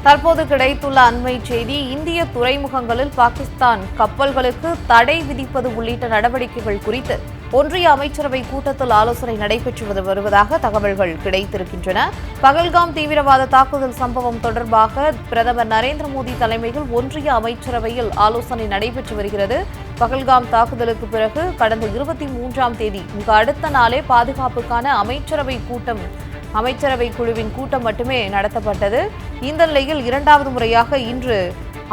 தற்போது கிடைத்துள்ள அண்மை செய்தி, இந்திய துறைமுகங்களில் பாகிஸ்தான் கப்பல்களுக்கு தடை விதிப்பது உள்ளிட்ட நடவடிக்கைகள் குறித்து ஒன்றிய அமைச்சரவை கூட்டத்தில் ஆலோசனை நடைபெற்று வருவதாக தகவல்கள் கிடைத்திருக்கின்றன. பகல்காம் தீவிரவாத தாக்குதல் சம்பவம் தொடர்பாக பிரதமர் நரேந்திர மோடி தலைமையில் ஒன்றிய அமைச்சரவையில் ஆலோசனை நடைபெற்று வருகிறது. பகல்காம் தாக்குதலுக்கு பிறகு கடந்த 23ஆம் தேதி மிக அடுத்த நாளே பாதுகாப்புக்கான அமைச்சரவை குழுவின் கூட்டம் மட்டுமே நடத்தப்பட்டது. இந்த நிலையில் இரண்டாவது முறையாக இன்று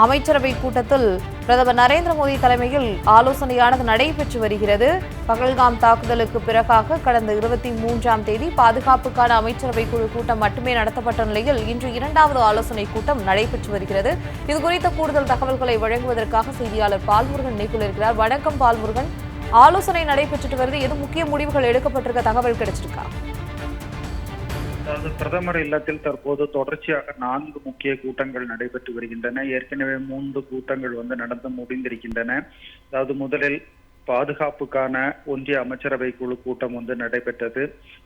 அமைச்சரவை கூட்டத்தில் பிரதமர் நரேந்திர மோடி தலைமையில் ஆலோசனையானது நடைபெற்று வருகிறது. பகல்காம் தாக்குதலுக்கு பிறகாக கடந்த 23ஆம் தேதி பாதுகாப்புக்கான அமைச்சரவை குழு கூட்டம் மட்டுமே நடத்தப்பட்ட நிலையில் இன்று இரண்டாவது ஆலோசனை கூட்டம் நடைபெற்று வருகிறது. இதுகுறித்த கூடுதல் தகவல்களை வழங்குவதற்காக செய்தியாளர் பால்முருகன் இணைப்பில் இருக்கிறார். வணக்கம் பால்முருகன், ஆலோசனை நடைபெற்று வருது, எது முக்கிய முடிவுகள் எடுக்கப்பட்டிருக்க தகவல் கிடைச்சிருக்கா? அதாவது பிரதமர் இல்லத்தில் தற்போது தொடர்ச்சியாக 4 முக்கிய கூட்டங்கள் நடைபெற்று வருகின்றன. ஏற்கனவே 3 கூட்டங்கள் நடந்து முடிந்திருக்கின்றன. அதாவது முதலில் பாதுகாப்புக்கான ஒன்றிய அமைச்சரவை குழு கூட்டம் நடைபெற்றது.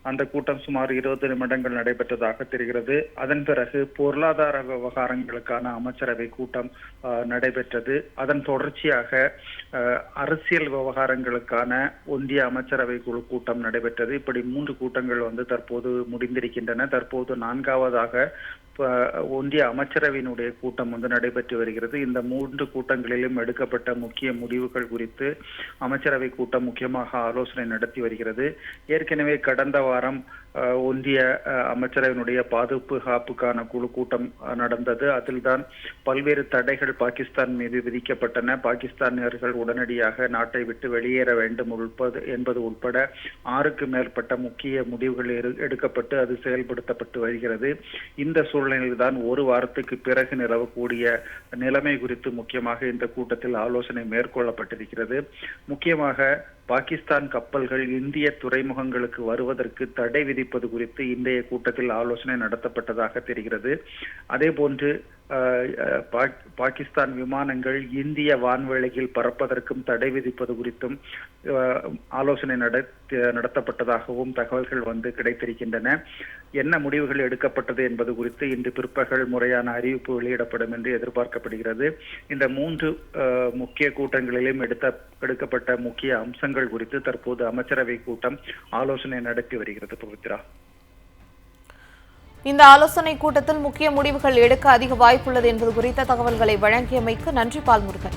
அந்த கூட்டம் சுமார் 20 நிமிடங்கள் நடைபெற்றதாக தெரிகிறது. அதன் பிறகு பொருளாதார விவகாரங்களுக்கான அமைச்சரவை கூட்டம் நடைபெற்றது. அதன் தொடர்ச்சியாக அரசியல் விவகாரங்களுக்கான ஒன்றிய அமைச்சரவை குழு கூட்டம் நடைபெற்றது. இப்படி 3 கூட்டங்கள் தற்போது முடிந்திருக்கின்றன. தற்போது 4வதாக ஒன்றிய அமைச்சரவையினுடைய கூட்டம் நடைபெற்று வருகிறது. இந்த 3 கூட்டங்களிலும் எடுக்கப்பட்ட முக்கிய முடிவுகள் குறித்து அமைச்சரவை கூட்டம் முக்கியமாக ஆலோசனை நடத்தி வருகிறது. ஏற்கனவே கடந்த வாரம் ஒன்றிய அமைச்சரவையினுடைய பாதுகாப்புக்கான குழு கூட்டம் நடந்தது. அதில்தான் பல்வேறு தடைகள் பாகிஸ்தான் மீது விதிக்கப்பட்டன. பாகிஸ்தானியர்கள் உடனடியாக நாட்டை விட்டு வெளியேற வேண்டும் என்பது உட்பட 6க்கு மேற்பட்ட முக்கிய முடிவுகள் எடுக்கப்பட்டு அது செயல்படுத்தப்பட்டு வருகிறது. இந்த சூழ்நிலையில்தான் ஒரு வாரத்துக்கு பிறகு நிலவக்கூடிய நிலைமை குறித்து முக்கியமாக இந்த கூட்டத்தில் ஆலோசனை மேற்கொள்ளப்பட்டிருக்கிறது. முக்கியமாக பாகிஸ்தான் கப்பல்கள் இந்திய துறைமுகங்களுக்கு வருவதற்கு தடை விதிப்பது குறித்து இன்றைய கூட்டத்தில் ஆலோசனை நடத்தப்பட்டதாக தெரிகிறது. அதே போன்று பாகிஸ்தான் விமானங்கள் இந்திய வான்வெளியில் பறப்பதற்கும் தடை விதிப்பது குறித்தும் ஆலோசனை நடத்தப்பட்டதாகவும் தகவல்கள் கிடைத்திருக்கின்றன. என்ன முடிவுகள் எடுக்கப்பட்டது என்பது குறித்து இன்று பிற்பகல் முறையான அறிவிப்பு வெளியிடப்படும் என்று எதிர்பார்க்கப்படுகிறது. இந்த 3 முக்கிய கூட்டங்களிலும் எடுக்கப்பட்ட முக்கிய அம்சங்கள் குறித்து தற்போது அமைச்சரவை கூட்டம் ஆலோசனை நடத்தி வருகிறது. பவித்ரா, இந்த ஆலோசனை கூட்டத்தில் முக்கிய முடிவுகள் எடுக்க அதிக வாய்ப்புள்ளது என்பது குறித்த தகவல்களை வழங்கியமைக்கு நன்றி பால்முருகன்.